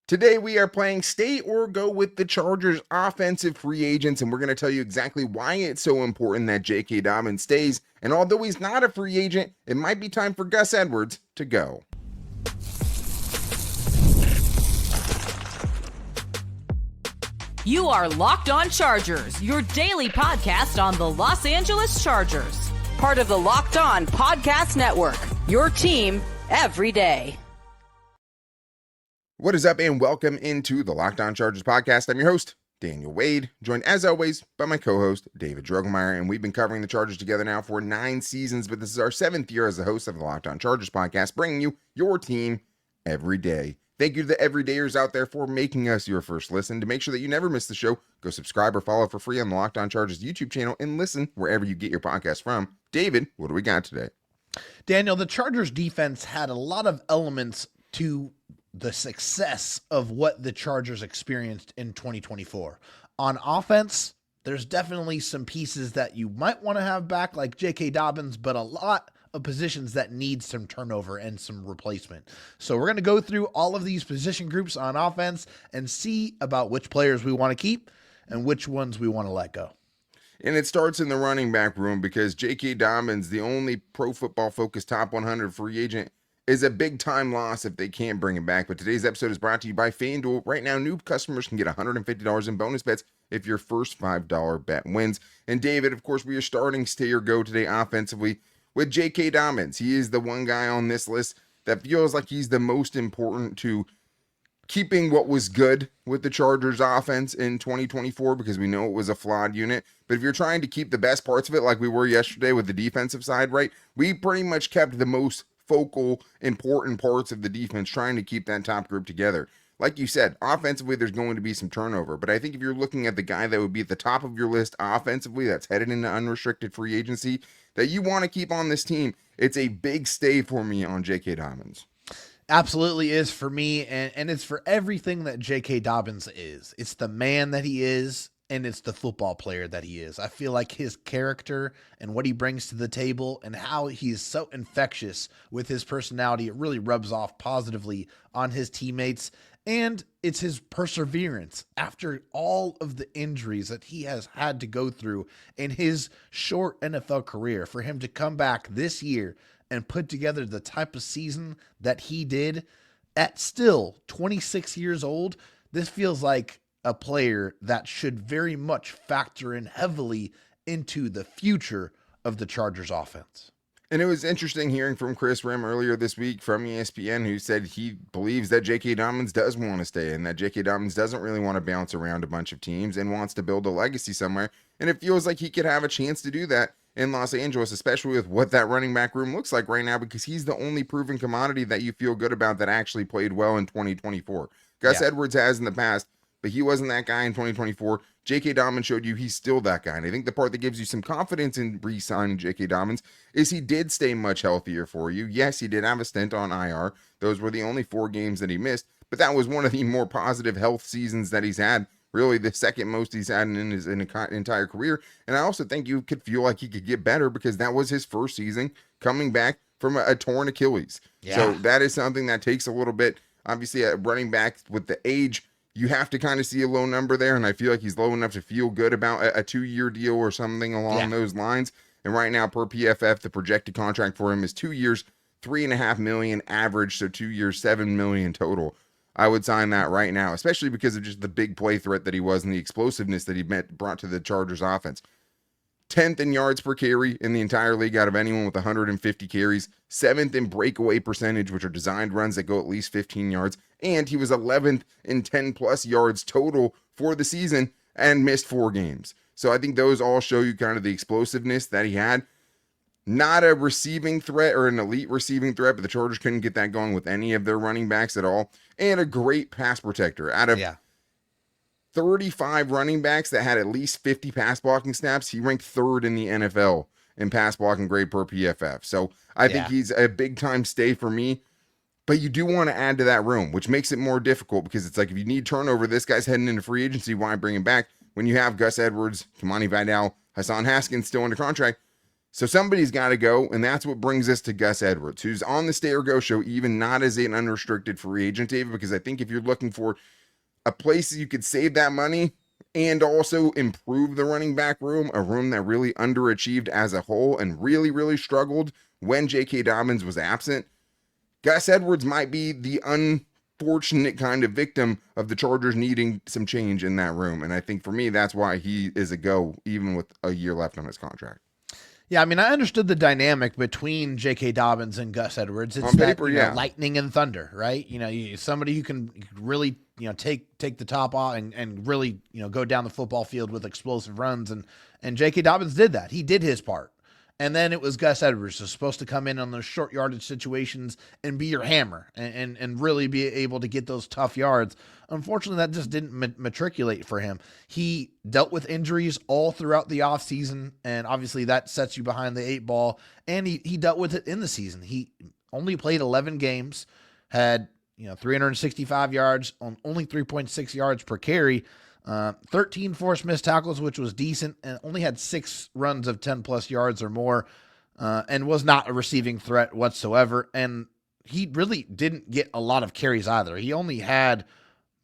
Today we are playing stay or go with the Chargers offensive free agents, and we're going to tell you exactly why it's so important that JK Dobbins stays. And although he's not a free agent, it might be time for Gus Edwards to go. You are Locked On Chargers, your daily podcast on the Los Angeles Chargers. Part of the Locked On Podcast Network, your team every day. What is up, and welcome into the Locked On Chargers podcast. I'm your host, Daniel Wade, joined as always by my co-host, David Droegemeier, and we've been covering the Chargers together now for 9 seasons, but this is our 7th year as the host of the Locked On Chargers podcast, bringing you your team every day. Thank you to the everydayers out there for making us your first listen. To make sure that you never miss the show, go subscribe or follow for free on the Locked On Chargers YouTube channel and listen wherever you get your podcast from. David, what do we got today? Daniel, the Chargers defense had a lot of elements to the success of what the Chargers experienced in 2024. On offense, there's definitely some pieces that you might want to have back, like JK Dobbins, but a lot of positions that need some turnover and some replacement. So we're going to go through all of these position groups on offense and see about which players we want to keep and which ones we want to let go. And it starts in the running back room because J.K. Dobbins, the only Pro Football Focus top 100 free agent, is a big time loss if they can't bring him back. But today's episode is brought to you by FanDuel. Right now, new customers can get $150 in bonus bets if your first $5 bet wins. And David, of course, we are starting stay or go today offensively with J.K. Dobbins. He is the one guy on this list that feels like he's the most important to keeping what was good with the Chargers offense in 2024, because we know it was a flawed unit. But if you're trying to keep the best parts of it, like we were yesterday with the defensive side, right, we pretty much kept the most focal, important parts of the defense, trying to keep that top group together. Like you said, offensively, there's going to be some turnover. But I think if you're looking at the guy that would be at the top of your list offensively, that's headed into unrestricted free agency, that you want to keep on this team, it's a big stay for me on J.K. Dobbins. Absolutely is for me, and it's for everything that J.K. Dobbins is. It's the man that he is, and it's the football player that he is. I feel like his character and what he brings to the table and how he's so infectious with his personality, it really rubs off positively on his teammates. And it's his perseverance after all of the injuries that he has had to go through in his short NFL career, for him to come back this year and put together the type of season that he did at still 26 years old. This feels like a player that should very much factor in heavily into the future of the Chargers offense. And it was interesting hearing from Chris Rim earlier this week from ESPN, who said he believes that J.K. Dobbins does want to stay and that J.K. Dobbins doesn't really want to bounce around a bunch of teams and wants to build a legacy somewhere. And it feels like he could have a chance to do that in Los Angeles, especially with what that running back room looks like right now, because he's the only proven commodity that you feel good about that actually played well in 2024. Gus Edwards has in the past, but he wasn't that guy in 2024. J.K. Dobbins showed you he's still that guy. And I think the part that gives you some confidence in re-signing J.K. Dobbins is he did stay much healthier for you. Yes, he did have a stint on IR. Those were the only 4 games that he missed, but that was one of the more positive health seasons that he's had, really the second most he's had in his entire career. And I also think you could feel like he could get better because that was his first season coming back from a torn Achilles. Yeah. So that is something that takes a little bit. Obviously, a running back with the age, you have to kind of see a low number there, and I feel like he's low enough to feel good about a 2-year deal or something along those lines. And right now, per PFF, the projected contract for him is 2 years, $3.5 million average, so 2 years, $7 million total. I would sign that right now, especially because of just the big play threat that he was and the explosiveness that he brought to the Chargers offense. 10th in yards per carry in the entire league out of anyone with 150 carries, 7th in breakaway percentage, which are designed runs that go at least 15 yards, and he was 11th in 10 plus yards total for the season and missed 4 games. So I think those all show you kind of the explosiveness that he had. Not a receiving threat or an elite receiving threat, but the Chargers couldn't get that going with any of their running backs at all. And a great pass protector. Out of 35 running backs that had at least 50 pass blocking snaps, he ranked 3rd in the NFL in pass blocking grade per PFF. So I think he's a big time stay for me. But you do want to add to that room, which makes it more difficult because it's like if you need turnover, this guy's heading into free agency, why bring him back? When you have Gus Edwards, Kamani Vidal, Hassan Haskins still under contract, So somebody's got to go, and that's what brings us to Gus Edwards, who's on the Stay or Go show, even not as an unrestricted free agent, David, because I think if you're looking for a place you could save that money and also improve the running back room, a room that really underachieved as a whole and really, really struggled when JK Dobbins was absent, Gus Edwards might be the unfortunate kind of victim of the Chargers needing some change in that room. And I think for me, that's why he is a go, even with a year left on his contract. Yeah, I mean, I understood the dynamic between J.K. Dobbins and Gus Edwards. It's on paper, that, lightning and thunder, right? Somebody who can really, take the top off and really, go down the football field with explosive runs. And J.K. Dobbins did that. He did his part. And then it was Gus Edwards who's supposed to come in on those short yardage situations and be your hammer and really be able to get those tough yards. Unfortunately, that just didn't matriculate for him. He dealt with injuries all throughout the offseason, and obviously that sets you behind the 8 ball, and he dealt with it in the season. He only played 11 games, had 365 yards on only 3.6 yards per carry, 13 forced missed tackles, which was decent, and only had 6 runs of 10-plus yards or more, and was not a receiving threat whatsoever. And he really didn't get a lot of carries either. He only had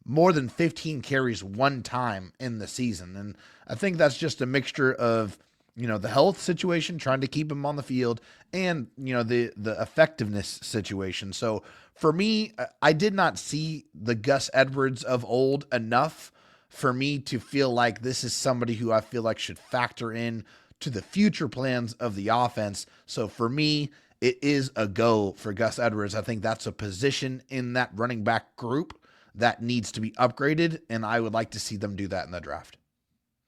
more than 15 carries one time in the season. And I think that's just a mixture of, the health situation, trying to keep him on the field, and, the effectiveness situation. So for me, I did not see the Gus Edwards of old enough for me to feel like this is somebody who I feel like should factor in to the future plans of the offense. So for me, it is a go for Gus Edwards. I think that's a position in that running back group that needs to be upgraded, and I would like to see them do that in the draft.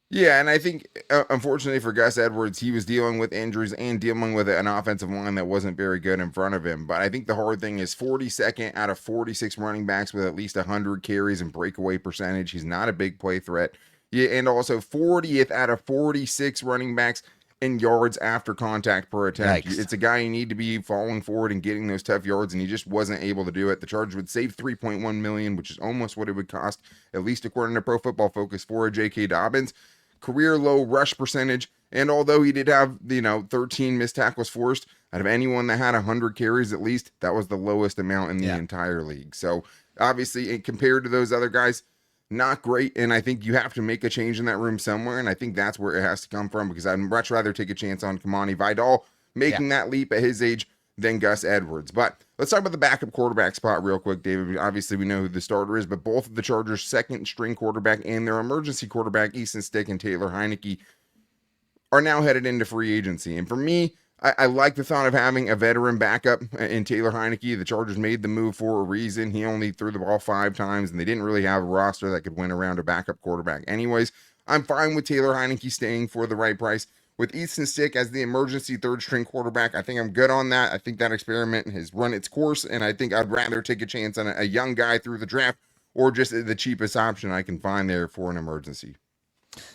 Yeah, and I think, unfortunately for Gus Edwards, he was dealing with injuries and dealing with an offensive line that wasn't very good in front of him. But I think the hard thing is 42nd out of 46 running backs with at least 100 carries and breakaway percentage. He's not a big play threat. Yeah, and also 40th out of 46 running backs in yards after contact per attempt. Yikes. It's a guy you need to be falling forward and getting those tough yards, and he just wasn't able to do it. The Chargers would save $3.1 million, which is almost what it would cost, at least according to Pro Football Focus, for a J.K. Dobbins. Career low rush percentage, and although he did have 13 missed tackles forced, out of anyone that had 100 carries at least, that was the lowest amount in the entire league. So obviously, compared to those other guys, not great. And I think you have to make a change in that room somewhere, and I think that's where it has to come from, because I'd much rather take a chance on Kamani Vidal making that leap at his age than Gus Edwards. But let's talk about the backup quarterback spot real quick, David. Obviously, we know who the starter is, but both of the Chargers' second-string quarterback and their emergency quarterback, Easton Stick and Taylor Heinicke, are now headed into free agency. And for me, I like the thought of having a veteran backup in Taylor Heinicke. The Chargers made the move for a reason. He only threw the ball 5 times, and they didn't really have a roster that could win around a backup quarterback. Anyways, I'm fine with Taylor Heinicke staying for the right price. With Easton Stick as the emergency third-string quarterback, I think I'm good on that. I think that experiment has run its course, and I think I'd rather take a chance on a young guy through the draft or just the cheapest option I can find there for an emergency.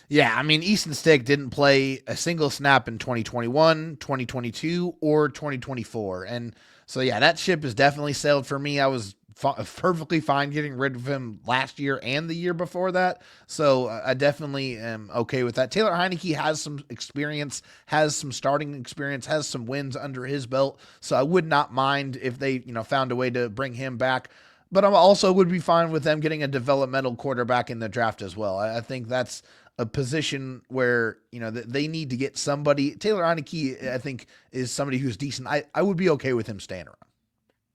Yeah, I mean, Easton Stick didn't play a single snap in 2021, 2022, or 2024. And so, yeah, that ship has definitely sailed for me. I was perfectly fine getting rid of him last year and the year before that. So I definitely am okay with that. Taylor Heinicke has some experience, has some starting experience, has some wins under his belt. So I would not mind if they, found a way to bring him back. But I also would be fine with them getting a developmental quarterback in the draft as well. I think that's a position where, they need to get somebody. Taylor Heinicke, I think, is somebody who's decent. I would be okay with him staying around.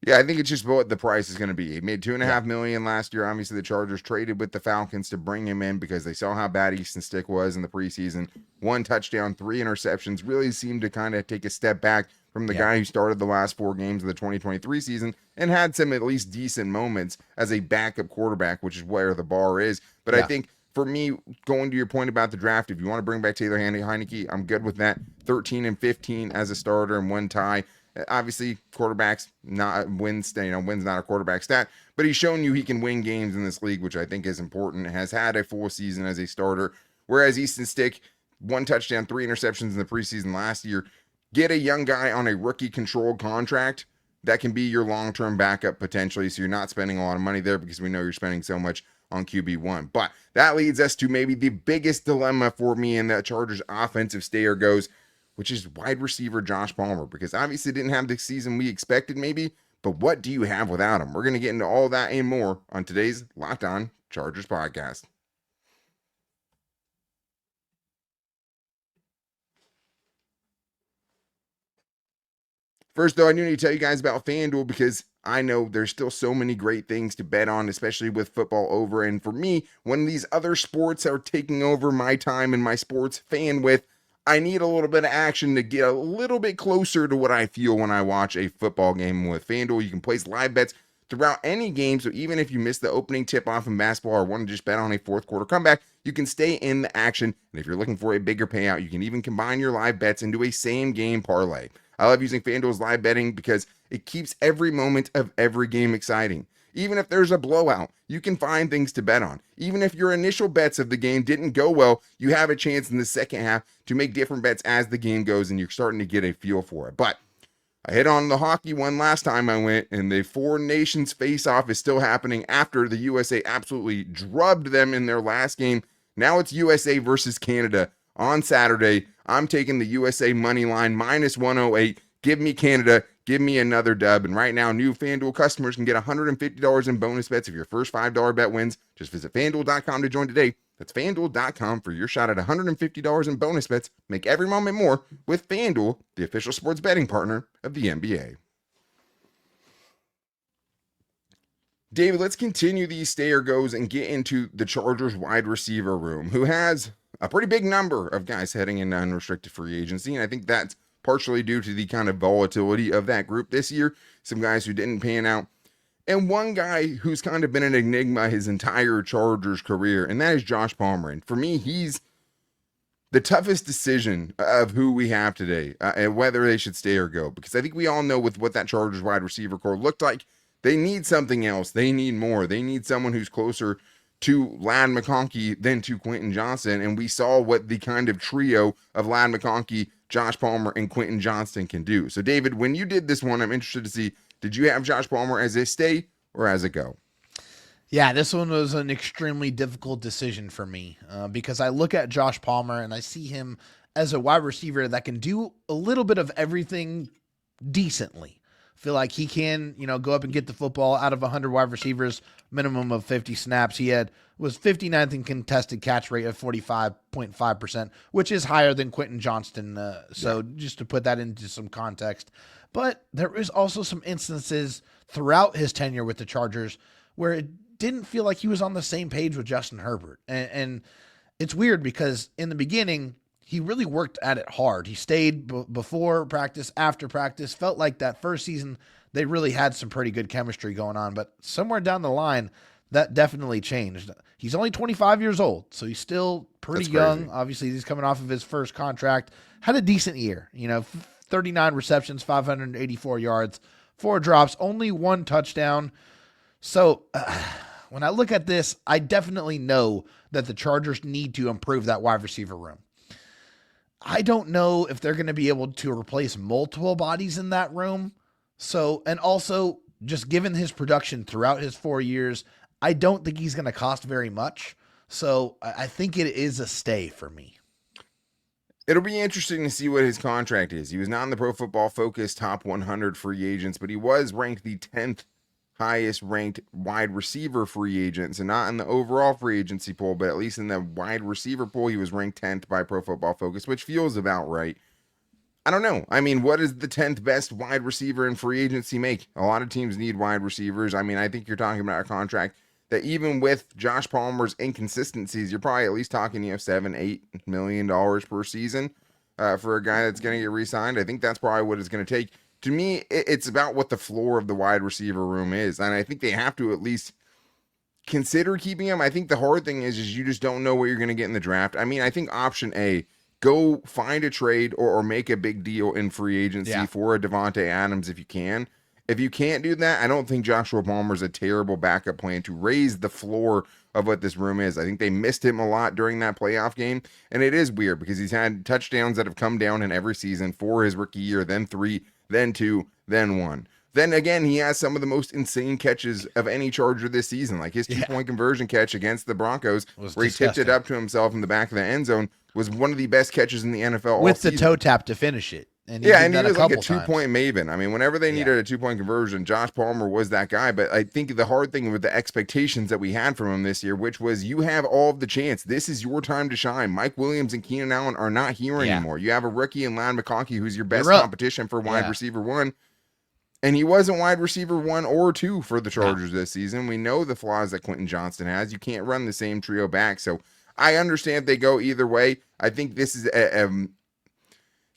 Yeah, I think it's just what the price is going to be. He made $2.5 million last year. Obviously, the Chargers traded with the Falcons to bring him in because they saw how bad Easton Stick was in the preseason. 1 touchdown, 3 interceptions. Really seemed to kind of take a step back from the guy who started the last 4 games of the 2023 season and had some at least decent moments as a backup quarterback, which is where the bar is. But I think, for me, going to your point about the draft, if you want to bring back Taylor Heinicke, I'm good with that. 13-15 as a starter and 1 tie. Obviously, quarterbacks wins not a quarterback stat, but he's shown you he can win games in this league, which I think is important. Has had a full season as a starter, whereas Easton Stick, 1 touchdown, 3 interceptions in the preseason last year. Get a young guy on a rookie-controlled contract that can be your long-term backup potentially, so you're not spending a lot of money there because we know you're spending so much on QB1. But that leads us to maybe the biggest dilemma for me in the Chargers offensive stay or goes. which is wide receiver Josh Palmer, because obviously didn't have the season we expected maybe, but what do you have without him? We're going to get into all that and more on today's Locked On Chargers podcast. First, though, I do need to tell you guys about FanDuel, because I know there's still so many great things to bet on, especially with football over. And for me, when these other sports are taking over my time and my sports fan with, I need a little bit of action to get a little bit closer to what I feel when I watch a football game. With FanDuel, you can place live bets throughout any game. So even if you miss the opening tip-off in basketball or want to just bet on a fourth quarter comeback, you can stay in the action. And if you're looking for a bigger payout, you can even combine your live bets into a same game parlay. I love using FanDuel's live betting because it keeps every moment of every game exciting. Even if there's a blowout, you can find things to bet on. Even if your initial bets of the game didn't go well, you have a chance in the second half to make different bets as the game goes, and you're starting to get a feel for it. But I hit on the hockey one last time I went, and the Four Nations face-off is still happening after the USA absolutely drubbed them in their last game. Now it's USA versus Canada on Saturday. I'm taking the USA money line -108. Give me Canada. Give me another dub. And right now, new FanDuel customers can get $150 in bonus bets if your first $5 bet wins. Just visit FanDuel.com to join today. That's FanDuel.com for your shot at $150 in bonus bets. Make every moment more with FanDuel, the official sports betting partner of the NBA. David, let's continue these stay or goes and get into the Chargers wide receiver room, who has a pretty big number of guys heading into unrestricted free agency. And I think that's partially due to the kind of volatility of that group this year. Some guys who didn't pan out. And one guy who's kind of been an enigma his entire Chargers career, and that is Josh Palmer. And for me, he's the toughest decision of who we have today, and whether they should stay or go. Because I think we all know with what that Chargers wide receiver core looked like, they need something else. They need more. They need someone who's closer to Ladd McConkey than to Quentin Johnston. And we saw what the kind of trio of Ladd McConkey, Josh Palmer, and Quentin Johnston can do. So, David, when you did this one, I'm interested to see, did you have Josh Palmer as a stay or as a go? Yeah, this one was an extremely difficult decision for me because I look at Josh Palmer and I see him as a wide receiver that can do a little bit of everything decently. Feel like he can, go up and get the football out of 100 wide receivers, minimum of 50 snaps. He was 59th in contested catch rate of 45.5%, which is higher than Quentin Johnston. Just to put that into some context. But there is also some instances throughout his tenure with the Chargers where it didn't feel like he was on the same page with Justin Herbert. And it's weird because in the beginning, he really worked at it hard. He stayed before practice, after practice. Felt like that first season, they really had some pretty good chemistry going on. But somewhere down the line, that definitely changed. He's only 25 years old, so he's still pretty young. Obviously, he's coming off of his first contract. Had a decent year. 39 receptions, 584 yards, 4 drops, only 1 touchdown. So when I look at this, I definitely know that the Chargers need to improve that wide receiver room. I don't know if they're going to be able to replace multiple bodies in that room. So, and also just given his production throughout his 4 years, I don't think he's going to cost very much. So I think it is a stay for me. It'll be interesting to see what his contract is. He was not in the Pro Football Focus top 100 free agents, but he was ranked the 10th highest ranked wide receiver free agent. So not in the overall free agency pool, but at least in the wide receiver pool, he was ranked 10th by Pro Football Focus, which feels about right. I don't know. I mean, what does the 10th best wide receiver in free agency make? A lot of teams need wide receivers. I mean, I think you're talking about a contract that even with Josh Palmer's inconsistencies, you're probably at least talking, $7-8 million per season for a guy that's going to get re-signed. I think that's probably what it's going to take. To me, it's about what the floor of the wide receiver room is. And I think they have to at least consider keeping him. I think the hard thing is you just don't know what you're going to get in the draft. I mean, I think option A, go find a trade or make a big deal in free agency for a Devontae Adams if you can. If you can't do that, I don't think Joshua Palmer's a terrible backup plan to raise the floor of what this room is. I think they missed him a lot during that playoff game. And it is weird because he's had touchdowns that have come down in every season for his rookie year, then 3, then 2, then 1. Then again, he has some of the most insane catches of any Charger this season, like his 2-point conversion catch against the Broncos, where he tipped it up to himself in the back of the end zone was one of the best catches in the NFL all with the season. toe tap to finish it. And Yeah, and he did that was like a couple two-point maven. I mean, whenever they needed a two-point conversion, Josh Palmer was that guy. But I think the hard thing with the expectations that we had from him this year, which was you have all of the chance. This is your time to shine. Mike Williams and Keenan Allen are not here anymore. You have a rookie in Lan McConkey who's your best competition for wide receiver one. And he wasn't wide receiver 1 or 2 for the Chargers this season. We know the flaws that Quentin Johnston has. You can't run the same trio back. So I understand they go either way. I think this is a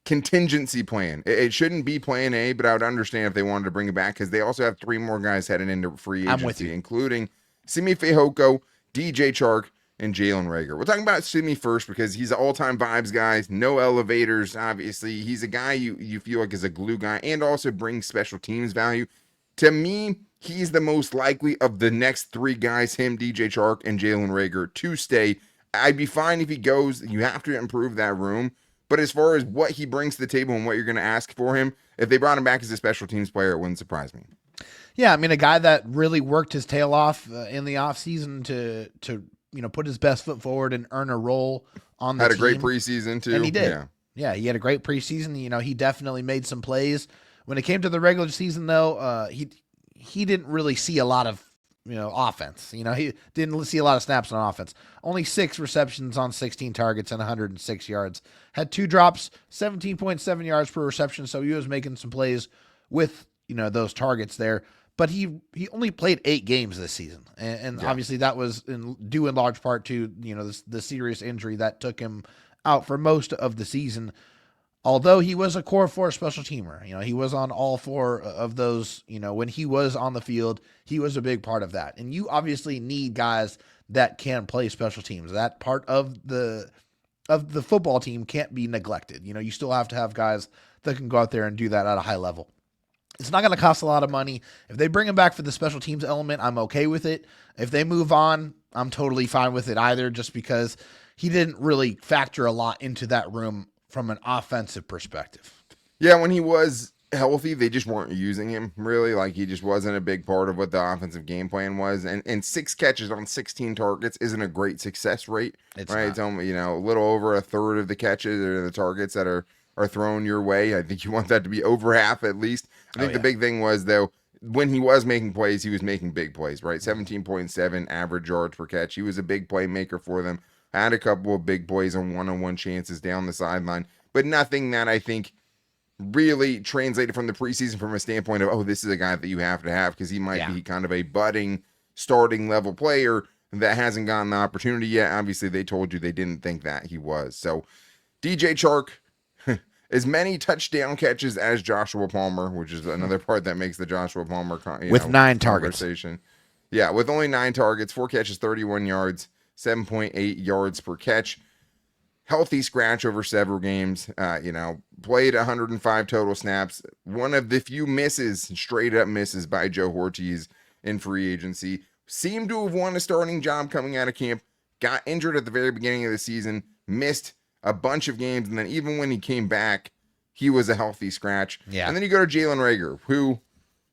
contingency plan. It shouldn't be plan A, but I would understand if they wanted to bring it back because they also have 3 more guys heading into free agency, including Simi Fehoko, DJ Chark, and Jalen Reagor. We're talking about Simi first because he's an all-time vibes guy, no elevators, obviously. He's a guy you feel like is a glue guy and also brings special teams value. To me, he's the most likely of the next 3 guys, him, DJ Chark, and Jalen Reagor, to stay. I'd be fine if he goes. You have to improve that room. But as far as what he brings to the table and what you're going to ask for him, if they brought him back as a special teams player, it wouldn't surprise me. Yeah, I mean, a guy that really worked his tail off in the offseason to put his best foot forward and earn a role on the team. Had a great preseason, too. And he did. Yeah, he had a great preseason. He definitely made some plays. When it came to the regular season, though, he didn't really see a lot of offense. He didn't see a lot of snaps on offense. Only 6 receptions on 16 targets and 106 yards. Had 2 drops, 17.7 yards per reception. So he was making some plays with those targets there. But he only played 8 games this season, and obviously that was due in large part to the serious injury that took him out for most of the season. Although he was a core 4 special teamer, he was on all 4 of those. When he was on the field, he was a big part of that. And you obviously need guys that can play special teams. That part of the football team can't be neglected. You still have to have guys that can go out there and do that at a high level. It's not going to cost a lot of money. If they bring him back for the special teams element, I'm okay with it. If they move on, I'm totally fine with it either, just because he didn't really factor a lot into that room from an offensive perspective. Yeah, when he was healthy, they just weren't using him, really. Like, he just wasn't a big part of what the offensive game plan was. And 6 catches on 16 targets isn't a great success rate, right? It's only, a little over a third of the catches or the targets that are thrown your way. I think you want that to be over half at least. I think the big thing was, though, when he was making plays, he was making big plays, right? 17.7 average yards per catch. He was a big playmaker for them. Had a couple of big plays on one-on-one chances down the sideline, but nothing that I think really translated from the preseason from a standpoint of, this is a guy that you have to have because he might be kind of a budding starting level player that hasn't gotten the opportunity yet. Obviously, they told you they didn't think that he was. So DJ Chark, as many touchdown catches as Joshua Palmer, which is another part that makes the Joshua Palmer with 9 targets. Yeah, with only 9 targets, 4 catches, 31 yards, 7.8 yards per catch. Healthy scratch over several games. Played 105 total snaps. One of the few misses, straight up misses by Joe Ortiz in free agency. Seemed to have won a starting job coming out of camp. Got injured at the very beginning of the season. Missed a bunch of games, and then even when he came back, he was a healthy scratch. Yeah. And then you go to Jalen Reagor, who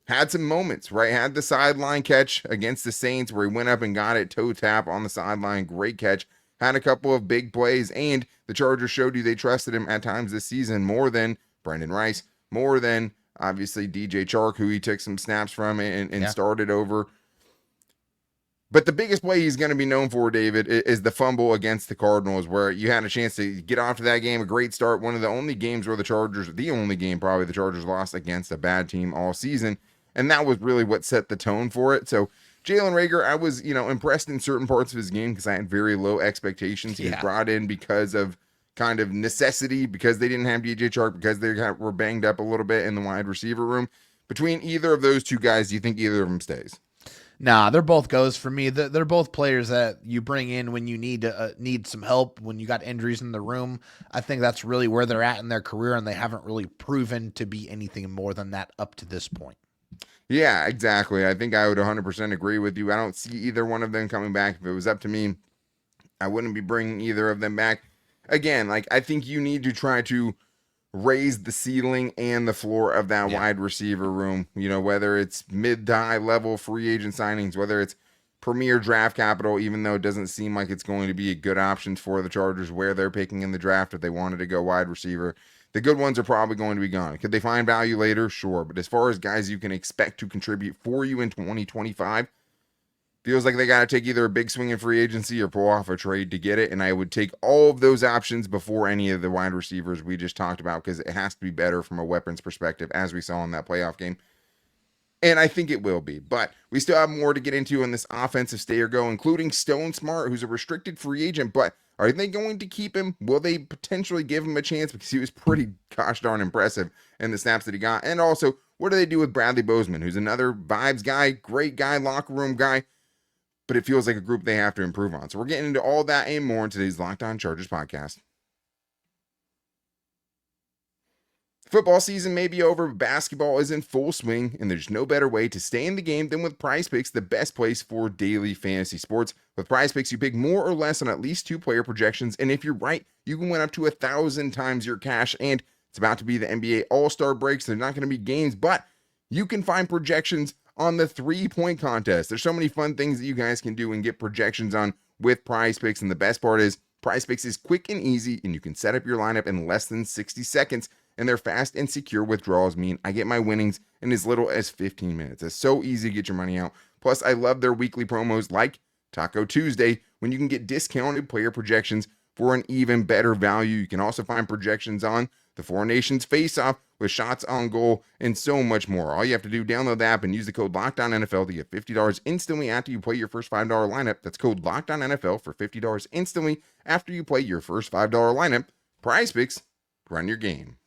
had some moments, right? Had the sideline catch against the Saints where he went up and got it, toe tap on the sideline, great catch. Had a couple of big plays, and the Chargers showed you they trusted him at times this season more than Brendan Rice, more than, obviously, DJ Chark, who he took some snaps from and started over. But the biggest play he's going to be known for, David, is the fumble against the Cardinals, where you had a chance to get off to that game, a great start. One of the only games where the only game probably the Chargers lost against a bad team all season. And that was really what set the tone for it. So Jalen Reagor, I was, impressed in certain parts of his game because I had very low expectations. He was brought in because of kind of necessity, because they didn't have DJ Chark, because they were banged up a little bit in the wide receiver room. Between either of those 2 guys, do you think either of them stays? Nah, they're both goes for me. They're both players that you bring in when you need some help, when you got injuries in the room. I think that's really where they're at in their career, and they haven't really proven to be anything more than that up to this point. Yeah, exactly. I think I would 100% agree with you. I don't see either one of them coming back. If it was up to me, I wouldn't be bringing either of them back. Again, I think you need to try to raise the ceiling and the floor of that wide receiver room, whether it's mid to high level free agent signings, whether it's premier draft capital, even though it doesn't seem like it's going to be a good option for the Chargers where they're picking in the draft if they wanted to go wide receiver. The good ones are probably going to be gone. Could they find value later? Sure. But as far as guys you can expect to contribute for you in 2025, feels like they got to take either a big swing in free agency or pull off a trade to get it. And I would take all of those options before any of the wide receivers we just talked about, because it has to be better from a weapons perspective, as we saw in that playoff game. And I think it will be. But we still have more to get into in this offensive stay or go, including Stone Smartt, who's a restricted free agent. But are they going to keep him? Will they potentially give him a chance? Because he was pretty gosh darn impressive in the snaps that he got. And also, what do they do with Bradley Bozeman, who's another vibes guy, great guy, locker room guy, but it feels like a group they have to improve on. So we're getting into all that and more in today's Locked On Chargers podcast. Football season may be over, but basketball is in full swing, and there's no better way to stay in the game than with Prize Picks, the best place for daily fantasy sports. With Prize Picks, you pick more or less on at least 2 player projections, and if you're right, you can win up to 1,000 times your cash. And it's about to be the NBA All-Star break, so there's not going to be games, but you can find projections on the 3-point contest. There's so many fun things that you guys can do and get projections on with Prize Picks, and the best part is Prize Picks is quick and easy, and you can set up your lineup in less than 60 seconds. And their fast and secure withdrawals mean I get my winnings in as little as 15 minutes. It's so easy to get your money out. Plus, I love their weekly promos like Taco Tuesday, when you can get discounted player projections for an even better value. You can also find projections on the Four Nations Face-Off with shots on goal and so much more. All you have to do, download the app and use the code LOCKEDONNFL to get $50 instantly after you play your first $5 lineup. That's code LOCKEDONNFL for $50 instantly after you play your first $5 lineup. Prize Picks, run your game.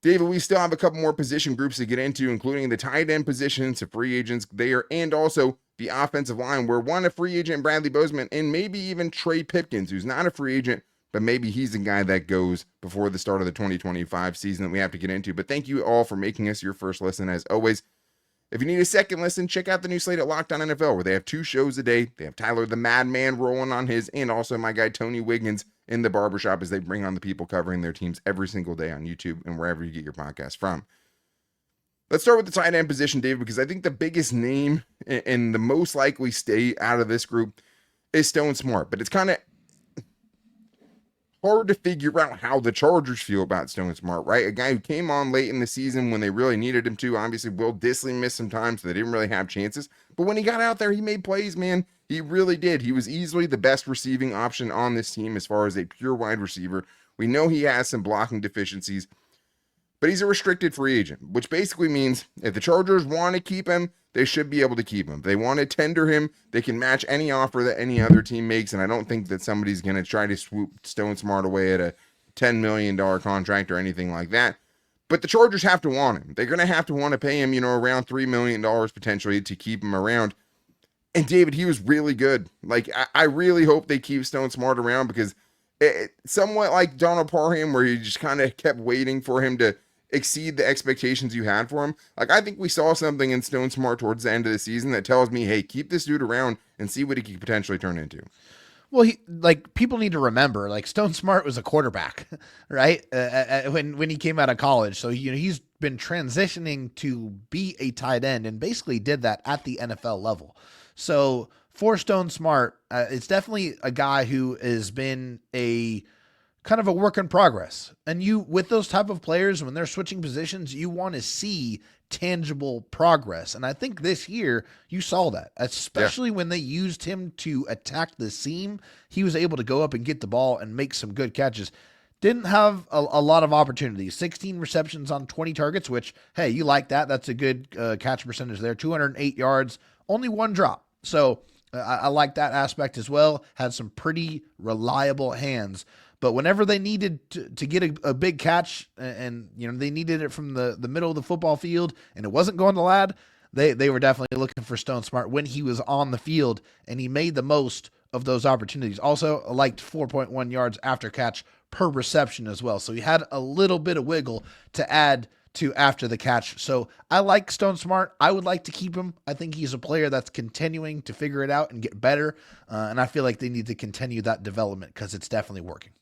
David, we still have a couple more position groups to get into, including the tight end position, some free agents there, and also the offensive line, where one, a free agent, Bradley Bozeman, and maybe even Trey Pipkins, who's not a free agent, but maybe he's the guy that goes before the start of the 2025 season that we have to get into. But thank you all for making us your first listen, as always. If you need a second listen, check out the new slate at Locked On NFL, where they have 2 shows a day. They have Tyler the Madman rolling on his, and also my guy Tony Wiggins in the barbershop, as they bring on the people covering their teams every single day on YouTube and wherever you get your podcast from. Let's start with the tight end position, David, because I think the biggest name and the most likely stay out of this group is Stone Smartt. But it's kind of hard to figure out how the Chargers feel about Stone Smartt, right? A guy who came on late in the season when they really needed him to. Obviously, Will Dissly missed some time, so they didn't really have chances. But when he got out there, he made plays, man. He really did. He was easily the best receiving option on this team as far as a pure wide receiver. We know he has some blocking deficiencies, but he's a restricted free agent, which basically means if the Chargers want to keep him, they should be able to keep him. If they want to tender him, they can match any offer that any other team makes, and I don't think that somebody's going to try to swoop Stone Smartt away at a $10 million contract or anything like that. But the Chargers have to want him. They're going to have to want to pay him, around $3 million potentially to keep him around. And David, he was really good. Like, I really hope they keep Stone Smartt around, because somewhat like Donald Parham, where you just kind of kept waiting for him to exceed the expectations you had for him. Like, I think we saw something in Stone Smartt towards the end of the season that tells me, hey, keep this dude around and see what he could potentially turn into. Well, people need to remember, Stone Smartt was a quarterback, right? When he came out of college. So, he's been transitioning to be a tight end and basically did that at the NFL level. So for Stone Smartt, it's definitely a guy who has been a kind of a work in progress. And with those type of players, when they're switching positions, you want to see tangible progress. And I think this year you saw that, especially when they used him to attack the seam. He was able to go up and get the ball and make some good catches. Didn't have a lot of opportunities. 16 receptions on 20 targets, which, hey, you like that. That's a good catch percentage there. 208 yards, only 1 drop. So I like that aspect as well. Had some pretty reliable hands. But whenever they needed to get a big catch, and they needed it from the middle of the football field, and it wasn't going to Ladd, they were definitely looking for Stone Smartt when he was on the field, and he made the most of those opportunities. Also, I liked 4.1 yards after catch per reception as well. So he had a little bit of wiggle to add to after the catch. So I like Stone Smartt. I would like to keep him. I think he's a player that's continuing to figure it out and get better. And I feel like they need to continue that development because it's definitely working.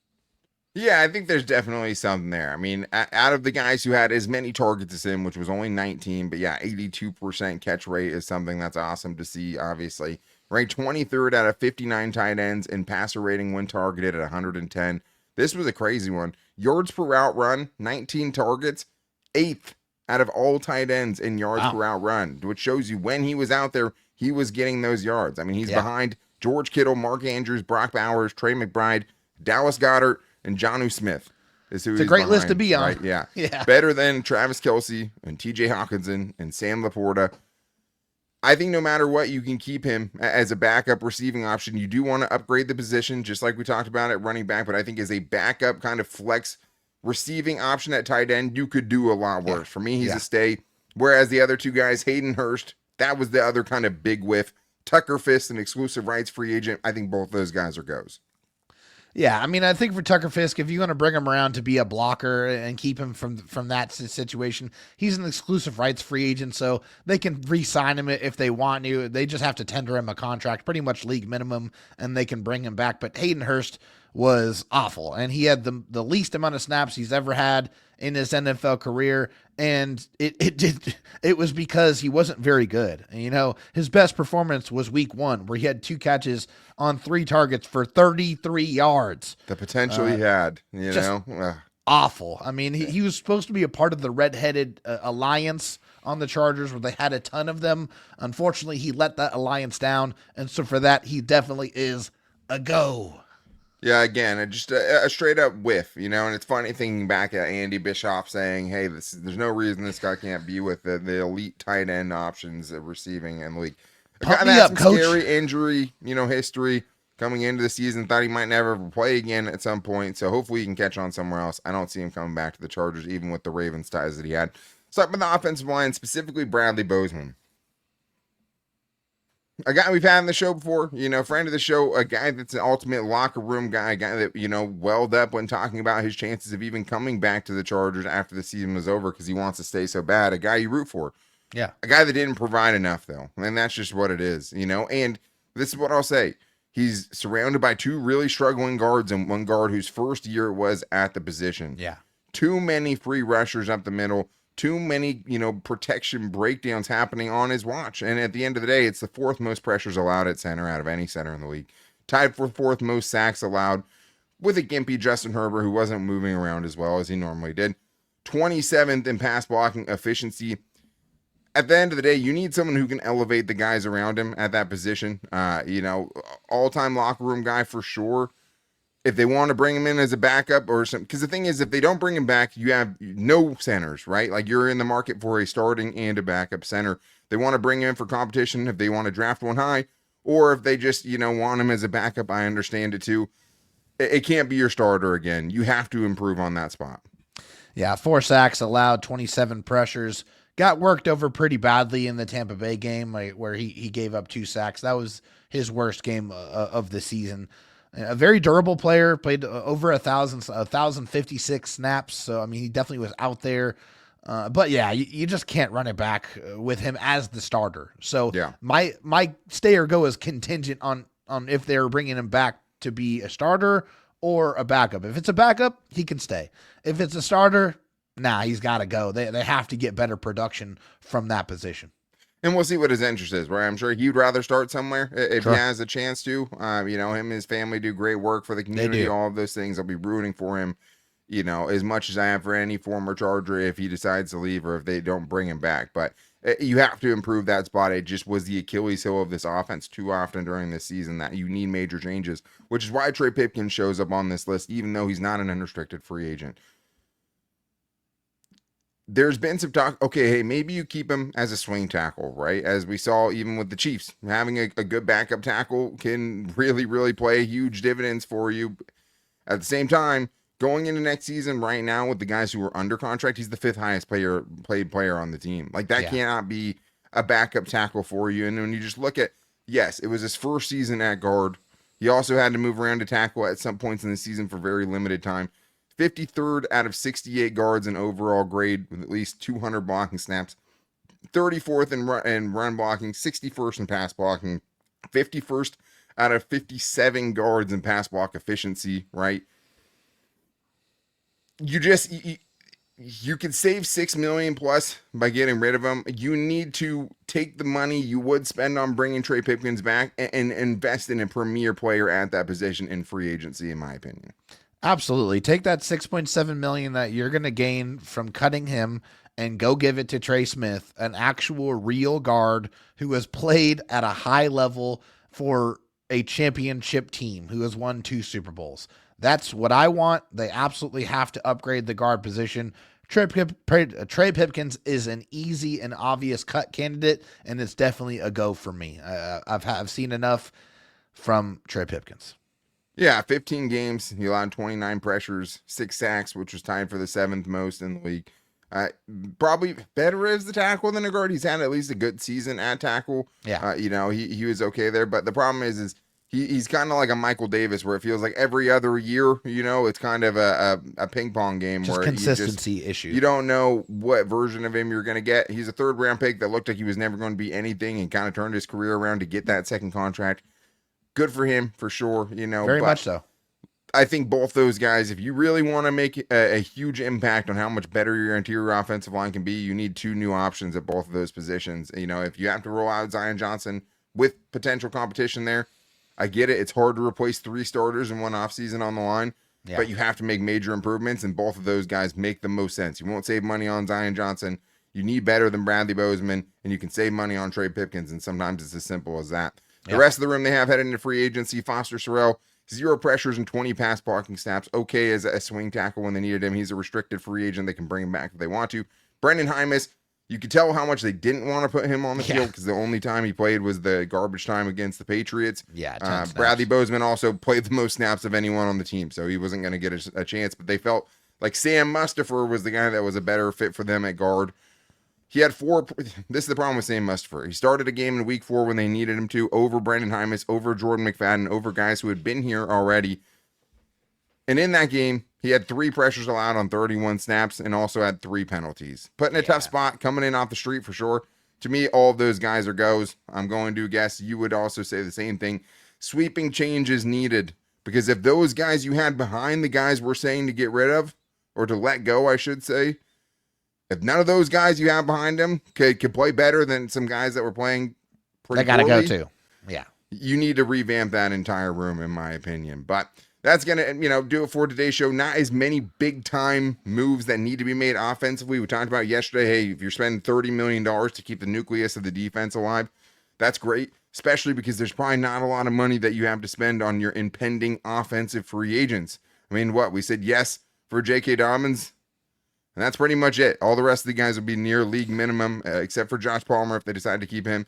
Yeah, I think there's definitely something there. I mean, out of the guys who had as many targets as him, which was only 19, but yeah, 82% catch rate is something that's awesome to see, obviously. Ranked 23rd out of 59 tight ends in passer rating when targeted at 110. This was a crazy one. Yards per route run, 19 targets, 8th out of all tight ends in yards per Wow. route run, which shows you when he was out there, he was getting those yards. I mean, he's Yeah. behind George Kittle, Mark Andrews, Brock Bowers, Trey McBride, Dallas Goedert, and Jonnu Smith is who It's a he's great list to behind, be on. right? Yeah. Yeah. Better than Travis Kelce and TJ Hawkinson and Sam Laporta. I think no matter what, you can keep him as a backup receiving option. You do want to upgrade the position, just like we talked about at running back, but I think as a backup kind of flex receiving option at tight end, you could do a lot worse. For me, he's a stay. Whereas the other two guys, Hayden Hurst, that was the other kind of big whiff. Tucker Fisk, an exclusive rights free agent. I think both those guys are goes. Yeah, I mean, I think for Tucker Fisk, if you want to bring him around to be a blocker and keep him from that situation, he's an exclusive rights free agent, so they can re-sign him if they want to. They just have to tender him a contract, pretty much league minimum, and they can bring him back. But Hayden Hurst was awful, and he had the least amount of snaps he's ever had in his NFL career, and it was because he wasn't very good. And, you know, his best performance was week 1, where he had 2 catches on 3 targets for 33 yards. The potential he had, you know. Awful. I mean, he was supposed to be a part of the Red-Headed Alliance on the Chargers, where they had a ton of them. Unfortunately, he let that alliance down, and so for that, he definitely is a go. Yeah, again, just a straight up whiff, you know, and it's funny thinking back at Andy Bischoff saying, hey, there's no reason this guy can't be with the elite tight end options of receiving in the league. A guy Pump that me had up, some coach. scary injury, you know, history coming into the season, thought he might never play again at some point, so hopefully he can catch on somewhere else. I don't see him coming back to the Chargers, even with the Ravens ties that he had. So up in the offensive line, specifically Bradley Bozeman. A guy we've had on the show before, you know, friend of the show, a guy that's an ultimate locker room guy, a guy that, you know, welled up when talking about his chances of even coming back to the Chargers after the season was over because he wants to stay so bad. A guy you root for. Yeah. A guy that didn't provide enough, though. And that's just what it is, you know. And this is what I'll say. He's surrounded by 2 really struggling guards and 1 guard whose first year was at the position. Yeah. Too many free rushers up the middle. Too many, you know, protection breakdowns happening on his watch. And at the end of the day, it's the 4th most pressures allowed at center out of any center in the league. Tied for 4th most sacks allowed with a gimpy Justin Herbert who wasn't moving around as well as he normally did. 27th in pass blocking efficiency. At the end of the day, you need someone who can elevate the guys around him at that position. You know, all-time locker room guy for sure. If they want to bring him in as a backup or something, because the thing is, if they don't bring him back, you have no centers, right? Like you're in the market for a starting and a backup center. They want to bring him in for competition if they want to draft one high, or if they just, you know, want him as a backup. I understand it too. It can't be your starter again. You have to improve on that spot. Yeah, 4 sacks allowed, 27 pressures. Got worked over pretty badly in the Tampa Bay game, where he gave up 2 sacks. That was his worst game of the season. A very durable player, played over 1,056 snaps. So, I mean, he definitely was out there. But yeah, you just can't run it back with him as the starter. So Yeah. my stay or go is contingent on if they're bringing him back to be a starter or a backup. If it's a backup, he can stay. If it's a starter, he's got to go. They have to get better production from that position. And we'll see what his interest is, right? I'm sure he'd rather start somewhere if Sure. he has a chance to. You know, him and his family do great work for the community, do. all of those things. I'll be rooting for him, you know, as much as I am for any former Charger if he decides to leave or if they don't bring him back. But you have to improve that spot. It just was the Achilles heel of this offense too often during this season that you need major changes, which is why Trey Pipkins shows up on this list, even though he's not an unrestricted free agent. There's been some talk, okay, hey, maybe you keep him as a swing tackle, right? As we saw even with the Chiefs, having a good backup tackle can really, really play huge dividends for you. At the same time, going into next season right now with the guys who are under contract, he's the 5th highest paid player on the team. Like that cannot be a backup tackle for you. And when you just look at, yes, it was his first season at guard. He also had to move around to tackle at some points in the season for very limited time. 53rd out of 68 guards in overall grade with at least 200 blocking snaps. 34th in run blocking, 61st in pass blocking, 51st out of 57 guards in pass block efficiency, right? you could save $6 million plus by getting rid of him. You need to take the money you would spend on bringing Trey Pipkins back and invest in a premier player at that position in free agency, in my opinion. Absolutely. Take that $6.7 million that you're going to gain from cutting him and go give it to Trey Smith, an actual real guard who has played at a high level for a championship team, who has won 2 Super Bowls. That's what I want. They absolutely have to upgrade the guard position. Trey Pipkins is an easy and obvious cut candidate, and it's definitely a go for me. I've seen enough from Trey Pipkins. Yeah, 15 games. He allowed 29 pressures, 6 sacks, which was tied for the 7th most in the league. Probably better as the tackle than a guard. He's had at least a good season at tackle. Yeah. He was okay there. But the problem is he's kind of like a Michael Davis, where it feels like every other year, it's kind of a ping pong game. Just where consistency issue. You don't know what version of him you're going to get. He's a 3rd round pick that looked like he was never going to be anything and kind of turned his career around to get that 2nd contract. Good for him, for sure. Very much so. I think both those guys, if you really want to make a huge impact on how much better your interior offensive line can be, you need 2 new options at both of those positions. If you have to roll out Zion Johnson with potential competition there, I get it. It's hard to replace 3 starters in one offseason on the line, but you have to make major improvements, and both of those guys make the most sense. You won't save money on Zion Johnson. You need better than Bradley Bozeman, and you can save money on Trey Pipkins, and sometimes it's as simple as that. The rest of the room they have headed into free agency: Foster Sorrell, 0 pressures and 20 pass blocking snaps. Okay as a swing tackle when they needed him. He's a restricted free agent. They can bring him back if they want to. Brendan Heinicke, you could tell how much they didn't want to put him on the field because the only time he played was the garbage time against the Patriots. Yeah, Bradley Bozeman also played the most snaps of anyone on the team, so he wasn't going to get a chance. But they felt like Sam Mustipher was the guy that was a better fit for them at guard. He had 4. This is the problem with Sam Mustipher. He started a game in week 4 when they needed him to, over Brendan Heinicke, over Jordan McFadden, over guys who had been here already. And in that game, he had 3 pressures allowed on 31 snaps and also had 3 penalties. Put in a tough spot, coming in off the street for sure. To me, all of those guys are goes. I'm going to guess you would also say the same thing. Sweeping change is needed, because if those guys you had behind the guys we're saying to get rid of, or to let go, I should say, if none of those guys you have behind them could play better than some guys that were playing pretty poorly, they got to go too. Yeah. You need to revamp that entire room, in my opinion. But that's going to, do it for today's show. Not as many big-time moves that need to be made offensively. We talked about yesterday, hey, if you're spending $30 million to keep the nucleus of the defense alive, that's great, especially because there's probably not a lot of money that you have to spend on your impending offensive free agents. I mean, we said yes for JK Dobbins, and that's pretty much it. All the rest of the guys will be near league minimum, except for Josh Palmer if they decide to keep him.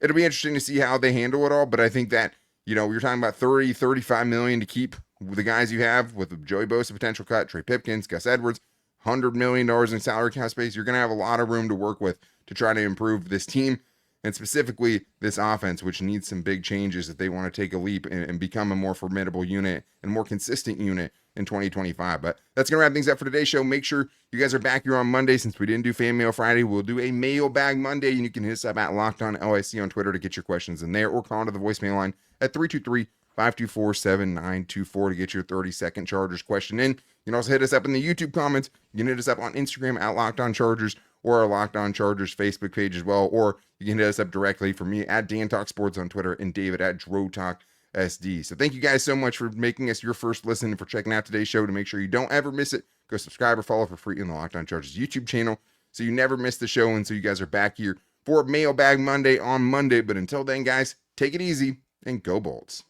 It'll be interesting to see how they handle it all, but I think that, you're talking about $30, $35 million to keep the guys you have, with Joey Bosa potential cut, Trey Pipkins, Gus Edwards, $100 million in salary cap space. You're going to have a lot of room to work with to try to improve this team, and specifically this offense, which needs some big changes if they want to take a leap and become a more formidable unit and more consistent unit in 2025. But that's going to wrap things up for today's show. Make sure you guys are back here on Monday. Since we didn't do Fan Mail Friday, we'll do a mailbag Monday, and you can hit us up at LockedOnLIC on Twitter to get your questions in there, or call into the voicemail line at 323-524-7924 to get your 30-second Chargers question in. You can also hit us up in the YouTube comments. You can hit us up on Instagram at LockedOnChargers, or our Locked On Chargers Facebook page as well, or you can hit us up directly for me at Dan Talk Sports on Twitter and David at DroTalkSD. So thank you guys so much for making us your first listen and for checking out today's show. To make sure you don't ever miss it, go subscribe or follow for free in the Locked On Chargers YouTube channel so you never miss the show, and so you guys are back here for Mailbag Monday on Monday. But until then, guys, take it easy and go Bolts.